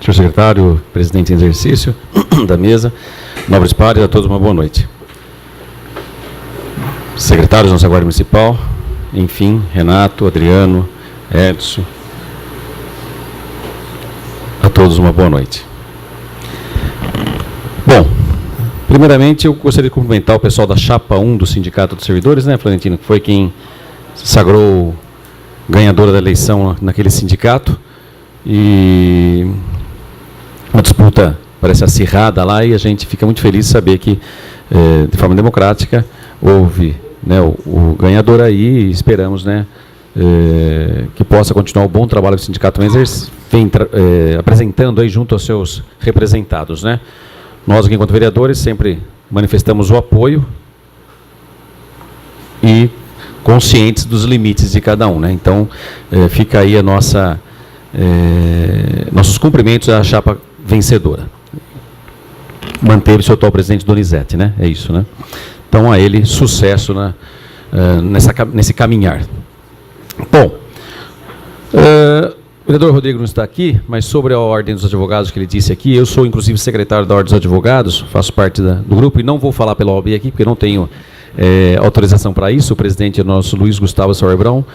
Senhor secretário, presidente em exercício da mesa, nobres pares, a todos uma boa noite. Secretários da nossa Guarda Municipal, enfim, Renato, Adriano, Edson, a todos uma boa noite. Bom, primeiramente eu gostaria de cumprimentar o pessoal da Chapa 1 do Sindicato dos Servidores, né, Florentino, que foi quem sagrou ganhadora da eleição naquele sindicato, e uma disputa parece acirrada lá, e a gente fica muito feliz de saber que, de forma democrática, houve, né, o ganhador aí, e esperamos, né, que possa continuar o bom trabalho que o sindicato vem apresentando aí junto aos seus representados, né. Nós aqui, enquanto vereadores, sempre manifestamos o apoio e conscientes dos limites de cada um, né. Então, fica aí a nossos cumprimentos à chapa vencedora. Manteve-se o atual presidente Donizete, né? É isso, né? Então, a ele, sucesso nesse caminhar. Bom, o vereador Rodrigo não está aqui, mas sobre a Ordem dos Advogados que ele disse aqui, eu sou, inclusive, secretário da Ordem dos Advogados, faço parte do grupo, e não vou falar pela OAB aqui, porque não tenho autorização para isso. O presidente é o nosso Luiz Gustavo Sauerbrão,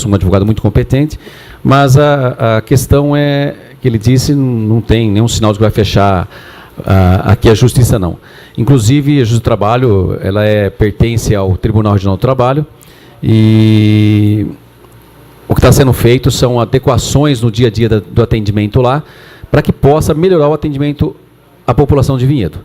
um advogado muito competente, mas a questão é que ele disse, não tem nenhum sinal de que vai fechar aqui a justiça, não. Inclusive, a Justiça do Trabalho, ela pertence ao Tribunal Regional do Trabalho, e o que está sendo feito são adequações no dia a dia do atendimento lá, para que possa melhorar o atendimento à população de Vinhedo.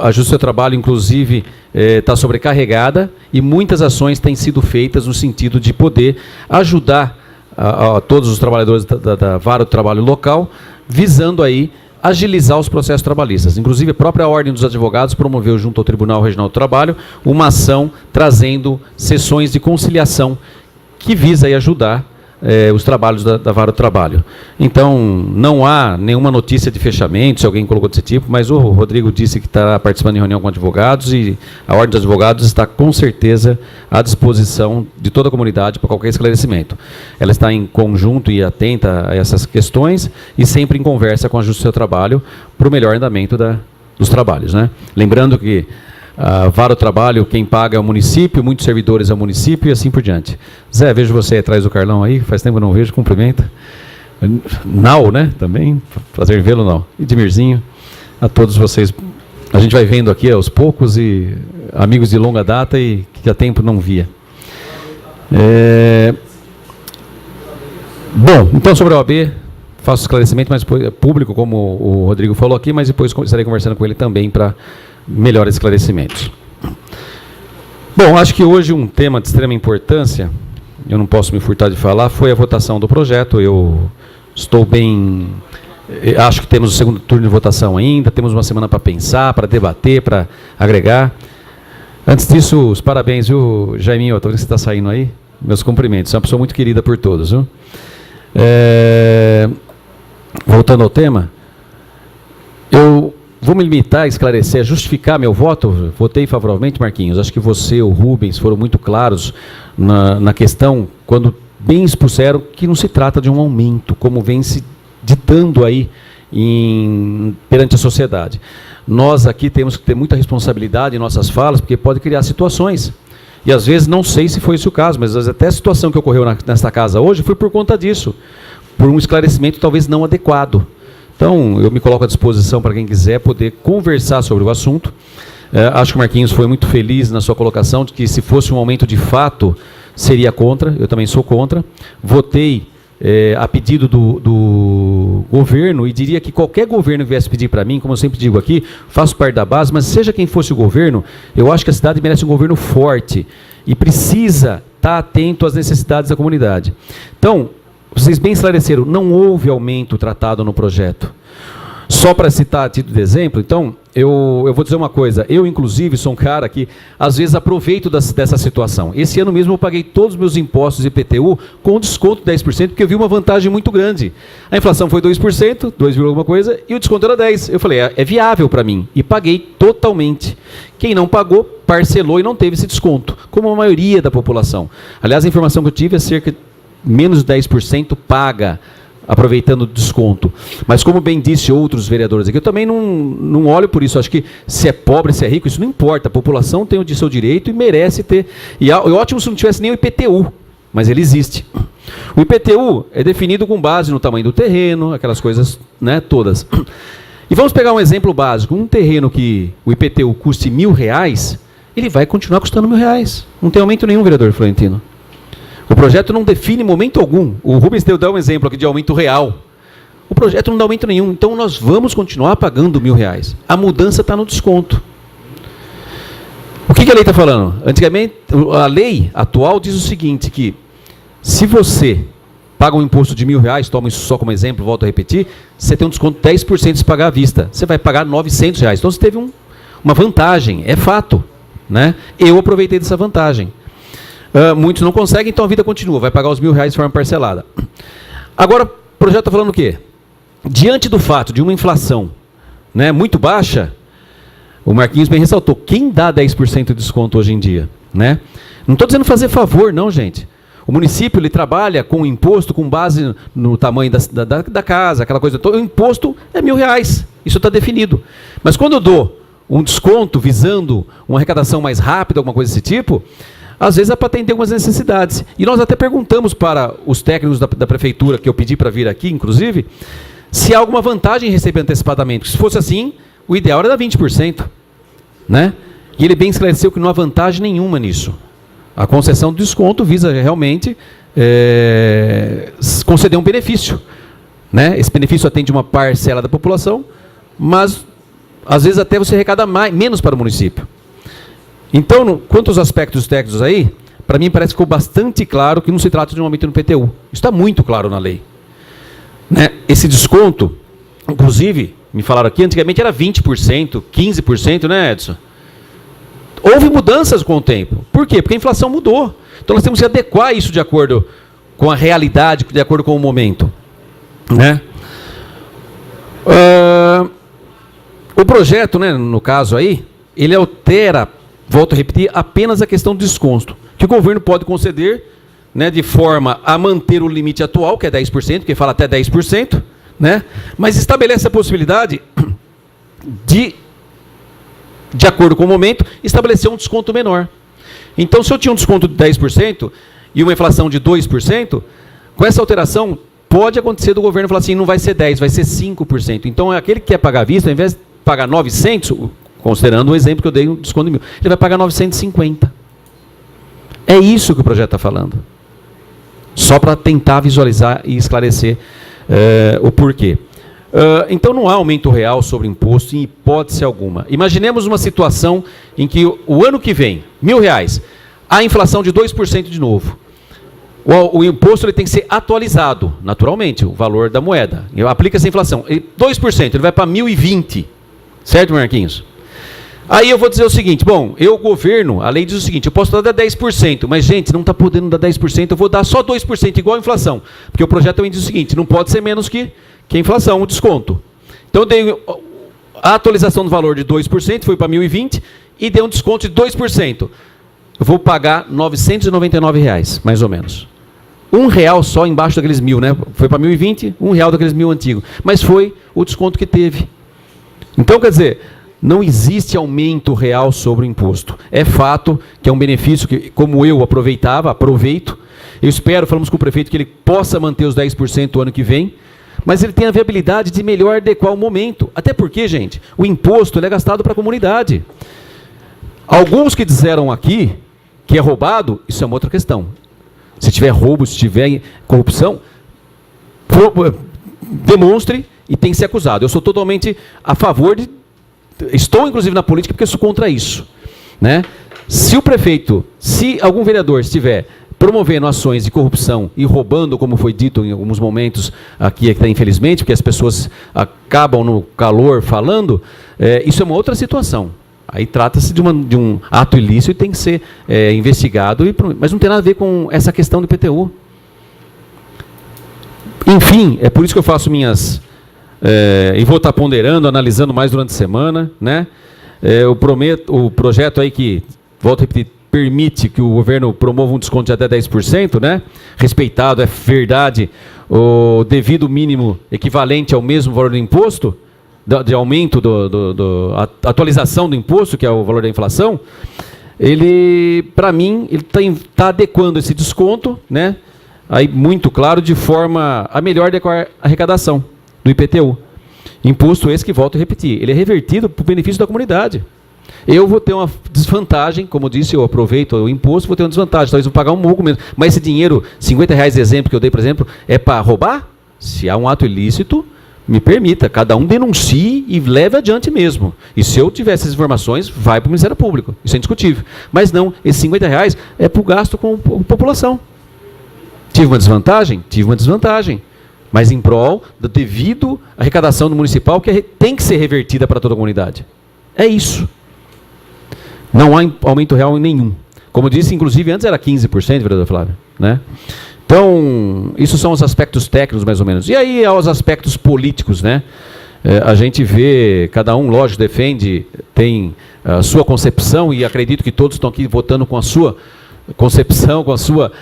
A Justiça do Trabalho, inclusive, está sobrecarregada, e muitas ações têm sido feitas no sentido de poder ajudar a todos os trabalhadores da Vara do Trabalho local, visando aí agilizar os processos trabalhistas. Inclusive, a própria Ordem dos Advogados promoveu, junto ao Tribunal Regional do Trabalho, uma ação trazendo sessões de conciliação que visa aí ajudar os trabalhos da Vara do Trabalho. Então, não há nenhuma notícia de fechamento, se alguém colocou desse tipo, mas o Rodrigo disse que está participando de reunião com advogados, e a Ordem dos Advogados está, com certeza, à disposição de toda a comunidade para qualquer esclarecimento. Ela está em conjunto e atenta a essas questões, e sempre em conversa com a Justiça do Trabalho para o melhor andamento dos trabalhos, né? Lembrando que a Vara do Trabalho, quem paga é o município, muitos servidores é o município, e assim por diante. Zé, vejo você atrás do Carlão aí, faz tempo que eu não vejo, cumprimenta. Nau, né, também, prazer vê-lo, Nau. E Dimirzinho, a todos vocês. A gente vai vendo aqui aos poucos, e amigos de longa data e que há tempo não via. Bom, então sobre a OAB, faço esclarecimento, mas público, como o Rodrigo falou aqui, mas depois estarei conversando com ele também para melhores esclarecimentos. Bom, acho que hoje um tema de extrema importância, eu não posso me furtar de falar, foi a votação do projeto. Eu estou bem... Acho que temos o segundo turno de votação ainda, temos uma semana para pensar, para debater, para agregar. Antes disso, os parabéns, viu, Jaiminho? Estou vendo que você está saindo aí. Meus cumprimentos, você é uma pessoa muito querida por todos, viu? Voltando ao tema, eu vou me limitar a esclarecer, a justificar meu voto. Votei favoravelmente, Marquinhos. Acho que você, o Rubens, foram muito claros na questão, quando bem expuseram que não se trata de um aumento, como vem se ditando aí perante a sociedade. Nós aqui temos que ter muita responsabilidade em nossas falas, porque pode criar situações. E às vezes, não sei se foi esse o caso, mas até a situação que ocorreu nesta casa hoje foi por conta disso, por um esclarecimento talvez não adequado. Então, eu me coloco à disposição para quem quiser poder conversar sobre o assunto. Acho que o Marquinhos foi muito feliz na sua colocação de que, se fosse um aumento de fato, seria contra. Eu também sou contra. Votei a pedido do governo, e diria que qualquer governo que viesse pedir para mim, como eu sempre digo aqui, faço parte da base, mas seja quem fosse o governo, eu acho que a cidade merece um governo forte e precisa estar atento às necessidades da comunidade. Então, vocês bem esclareceram, não houve aumento tratado no projeto. Só para citar a título de exemplo, então, eu vou dizer uma coisa. Eu, inclusive, sou um cara que, às vezes, aproveito dessa situação. Esse ano mesmo eu paguei todos os meus impostos de IPTU com desconto de 10%, porque eu vi uma vantagem muito grande. A inflação foi 2%, 2, alguma coisa, e o desconto era 10%. Eu falei, é viável para mim, e paguei totalmente. Quem não pagou, parcelou e não teve esse desconto, como a maioria da população. Aliás, a informação que eu tive é cerca de menos de 10% paga aproveitando o desconto. Mas como bem disse outros vereadores aqui, eu também não olho por isso. Acho que se é pobre, se é rico, isso não importa. A população tem o de seu direito e merece ter. E é ótimo se não tivesse nem o IPTU, mas ele existe. O IPTU é definido com base no tamanho do terreno, aquelas coisas, né, todas. E vamos pegar um exemplo básico. Um terreno que o IPTU custe R$1.000, ele vai continuar custando R$1.000. Não tem aumento nenhum, vereador Florentino. O projeto não define momento algum. O Rubens deu um exemplo aqui de aumento real. O projeto não dá aumento nenhum. Então nós vamos continuar pagando R$1.000. A mudança está no desconto. O que a lei está falando? Antigamente, a lei atual diz o seguinte, que se você paga um imposto de R$1.000, toma isso só como exemplo, volto a repetir, você tem um desconto de 10% se pagar à vista. Você vai pagar R$900. Então você teve uma vantagem, é fato. Né? Eu aproveitei dessa vantagem. Muitos não conseguem, então a vida continua, vai pagar os R$1.000 de forma parcelada. Agora, o projeto está falando o quê? Diante do fato de uma inflação, né, muito baixa, o Marquinhos bem ressaltou, quem dá 10% de desconto hoje em dia? Né? Não estou dizendo fazer favor, não, gente. O município ele trabalha com o imposto com base no tamanho da casa, aquela coisa toda. O imposto é R$1.000, isso está definido. Mas quando eu dou um desconto visando uma arrecadação mais rápida, alguma coisa desse tipo, às vezes é para atender algumas necessidades. E nós até perguntamos para os técnicos da prefeitura, que eu pedi para vir aqui, inclusive, se há alguma vantagem em receber antecipadamente. Se fosse assim, o ideal era dar 20%. Né? E ele bem esclareceu que não há vantagem nenhuma nisso. A concessão do desconto visa realmente conceder um benefício. Né? Esse benefício atende uma parcela da população, mas às vezes até você arrecada menos para o município. Então, quanto aos aspectos técnicos aí, para mim parece que ficou bastante claro que não se trata de um aumento no IPTU. Isso está muito claro na lei. Né? Esse desconto, inclusive, me falaram aqui, antigamente era 20%, 15%, né, Edson? Houve mudanças com o tempo. Por quê? Porque a inflação mudou. Então nós temos que adequar isso de acordo com a realidade, de acordo com o momento. Né? O projeto, né, no caso aí, ele altera, volto a repetir, apenas a questão do desconto, que o governo pode conceder, né, de forma a manter o limite atual, que é 10%, porque fala até 10%, né, mas estabelece a possibilidade de acordo com o momento, estabelecer um desconto menor. Então, se eu tinha um desconto de 10% e uma inflação de 2%, com essa alteração, pode acontecer do governo falar assim, não vai ser 10%, vai ser 5%. Então, aquele que quer pagar à vista, ao invés de pagar 900, considerando o exemplo que eu dei, um desconto de 1.000, ele vai pagar 950. É isso que o projeto está falando. Só para tentar visualizar e esclarecer o porquê. Então não há aumento real sobre imposto em hipótese alguma. Imaginemos uma situação em que o ano que vem, R$1.000, há inflação de 2% de novo. O imposto ele tem que ser atualizado, naturalmente, o valor da moeda. Aplica-se a inflação. 2%, ele vai para 1.020. Certo, Marquinhos? Aí eu vou dizer o seguinte, bom, governo, a lei diz o seguinte, eu posso dar 10%, mas gente, não está podendo dar 10%, eu vou dar só 2%, igual a inflação. Porque o projeto também diz o seguinte, não pode ser menos que a inflação, o desconto. Então eu dei a atualização do valor de 2%, foi para 1.020, e dei um desconto de 2%. Eu vou pagar R$999, mais ou menos. R$1 só embaixo daqueles 1.000, né? Foi para 1.020, R$1 daqueles 1.000 antigos. Mas foi o desconto que teve. Então, quer dizer, não existe aumento real sobre o imposto. É fato que é um benefício que, como eu aproveito. Eu espero, falamos com o prefeito, que ele possa manter os 10% o ano que vem, mas ele tem a viabilidade de melhor adequar o momento. Até porque, gente, o imposto ele é gastado para a comunidade. Alguns que disseram aqui que é roubado, isso é uma outra questão. Se tiver roubo, se tiver corrupção, demonstre e tem que ser acusado. Eu sou totalmente a favor de... Estou, inclusive, na política porque sou contra isso. Né? Se o prefeito, se algum vereador estiver promovendo ações de corrupção e roubando, como foi dito em alguns momentos aqui, infelizmente, porque as pessoas acabam no calor falando, isso é uma outra situação. Aí trata-se de um ato ilícito e tem que ser investigado, mas não tem nada a ver com essa questão do IPTU. Enfim, é por isso que eu faço minhas... e vou estar ponderando, analisando mais durante a semana. Né? O projeto aí que, volto a repetir, permite que o governo promova um desconto de até 10%, né? Respeitado, é verdade, o devido mínimo equivalente ao mesmo valor do imposto, de aumento, atualização do imposto, que é o valor da inflação, ele, para mim, ele está adequando esse desconto, né, aí muito claro, de forma a melhor adequar a arrecadação do IPTU. Imposto esse que, volto a repetir, ele é revertido para o benefício da comunidade. Eu vou ter uma desvantagem, como disse, eu aproveito o imposto, vou ter uma desvantagem, talvez vou pagar um pouco menos. Mas esse dinheiro, R$50 de exemplo que eu dei, por exemplo, é para roubar? Se há um ato ilícito, me permita, cada um denuncie e leve adiante mesmo. E se eu tiver essas informações, vai para o Ministério Público, isso é indiscutível. Mas não, esses R$50 é para o gasto com a população. Tive uma desvantagem? Tive uma desvantagem. Mas em prol da devida arrecadação do municipal, que tem que ser revertida para toda a comunidade. É isso. Não há aumento real nenhum. Como eu disse, inclusive, antes era 15%, vereador Flávio, né? Então, isso são os aspectos técnicos, mais ou menos. E aí, aos aspectos políticos, né? A gente vê, cada um, lógico, defende, tem a sua concepção, e acredito que todos estão aqui votando com a sua concepção, com a sua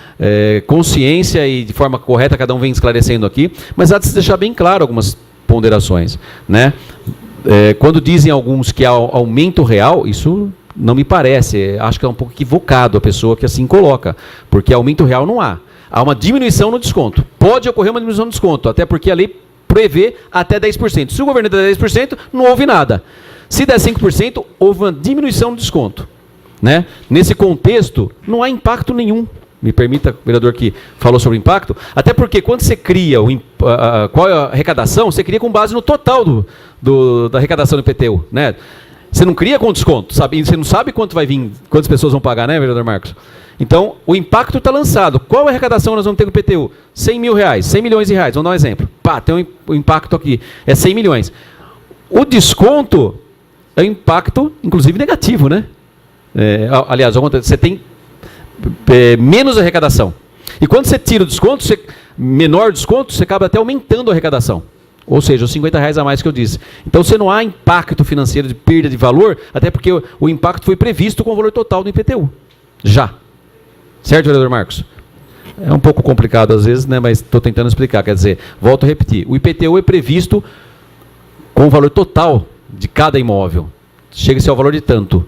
consciência, e de forma correta, cada um vem esclarecendo aqui, mas há de se deixar bem claro algumas ponderações, né? Quando dizem alguns que há aumento real, isso não me parece, acho que é um pouco equivocado a pessoa que assim coloca, porque aumento real não há. Há uma diminuição no desconto. Pode ocorrer uma diminuição no desconto, até porque a lei prevê até 10%. Se o governo der 10%, não houve nada. Se der 5%, houve uma diminuição no desconto, né? Nesse contexto, não há impacto nenhum. Me permita, vereador, que falou sobre o impacto, até porque quando você cria qual é a arrecadação, você cria com base no total da arrecadação do IPTU, né? Você não cria com desconto, sabe? Você não sabe quanto vai vir, quantas pessoas vão pagar, né, vereador Marcos? Então, o impacto está lançado. Qual a arrecadação nós vamos ter com o IPTU? R$100 mil, R$100 milhões de reais. Vamos dar um exemplo. Pá, tem um impacto aqui. É 100 milhões. O desconto é um impacto, inclusive, negativo, né? Aliás, você tem menos arrecadação. E quando você tira o desconto, menor desconto, você acaba até aumentando a arrecadação. Ou seja, os R$50 a mais que eu disse. Então, você não há impacto financeiro de perda de valor, até porque o impacto foi previsto com o valor total do IPTU. Já. Certo, vereador Marcos? É um pouco complicado às vezes, né, mas estou tentando explicar. Quer dizer, volto a repetir, o IPTU é previsto com o valor total de cada imóvel. Chega-se ao valor de tanto.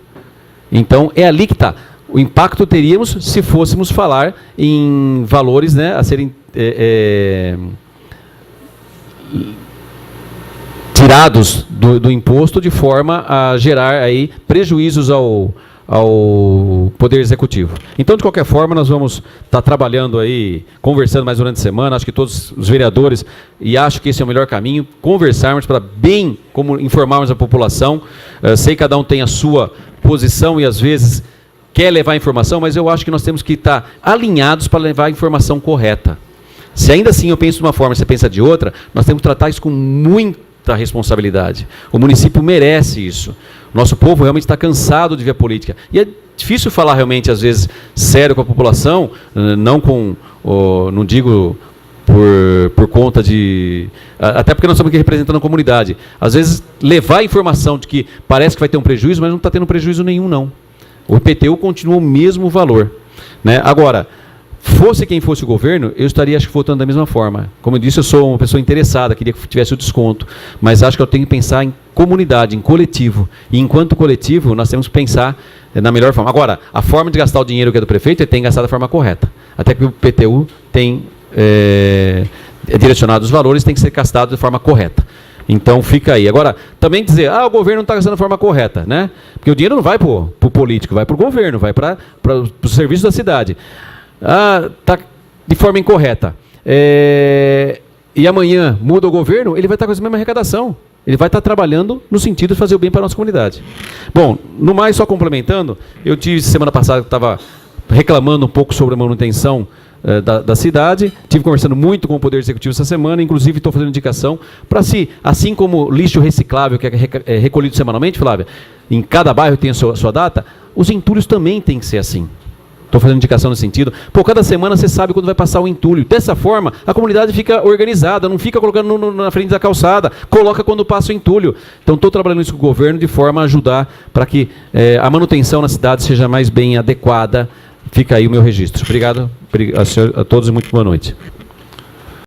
Então, é ali que está. O impacto teríamos se fôssemos falar em valores, né, a serem tirados do imposto de forma a gerar aí prejuízos ao Poder Executivo. Então, de qualquer forma, nós vamos estar trabalhando aí, conversando mais durante a semana, acho que todos os vereadores, e acho que esse é o melhor caminho, conversarmos para bem como informarmos a população. Sei que cada um tem a sua posição e às vezes quer levar a informação, mas eu acho que nós temos que estar alinhados para levar a informação correta. Se ainda assim eu penso de uma forma e você pensa de outra, nós temos que tratar isso com muita responsabilidade. O município merece isso. Nosso povo realmente está cansado de ver a política. E é difícil falar realmente, às vezes, sério com a população, não digo por conta de... Até porque nós estamos aqui representando a comunidade. Às vezes, levar a informação de que parece que vai ter um prejuízo, mas não está tendo prejuízo nenhum, não. O IPTU continua o mesmo valor, né? Agora, fosse quem fosse o governo, eu estaria, acho que, votando da mesma forma. Como eu disse, eu sou uma pessoa interessada, queria que tivesse o desconto, mas acho que eu tenho que pensar em comunidade, em coletivo. E enquanto coletivo, nós temos que pensar na melhor forma. Agora, a forma de gastar o dinheiro que é do prefeito, ele tem que gastar da forma correta. Até que o IPTU tem direcionado os valores, tem que ser gastado de forma correta. Então, fica aí. Agora, também dizer, o governo não está gastando da forma correta, né? Porque o dinheiro não vai para o político, vai para o governo, vai para o serviço da cidade. Está de forma incorreta. E amanhã muda o governo, ele vai estar com essa mesma arrecadação. Ele vai estar trabalhando no sentido de fazer o bem para a nossa comunidade. Bom, no mais, só complementando, eu tive semana passada, estava reclamando um pouco sobre a manutenção da cidade, tive conversando muito com o Poder Executivo essa semana, inclusive estou fazendo indicação para assim como lixo reciclável, que é recolhido semanalmente, Flávia, em cada bairro tem a sua data, os entulhos também têm que ser assim. Estou fazendo indicação nesse sentido. Cada semana você sabe quando vai passar o entulho. Dessa forma, a comunidade fica organizada, não fica colocando na frente da calçada, coloca quando passa o entulho. Então, estou trabalhando isso com o governo de forma a ajudar para que a manutenção na cidade seja mais bem adequada. Fica aí o meu registro. Obrigado a todos e muito boa noite.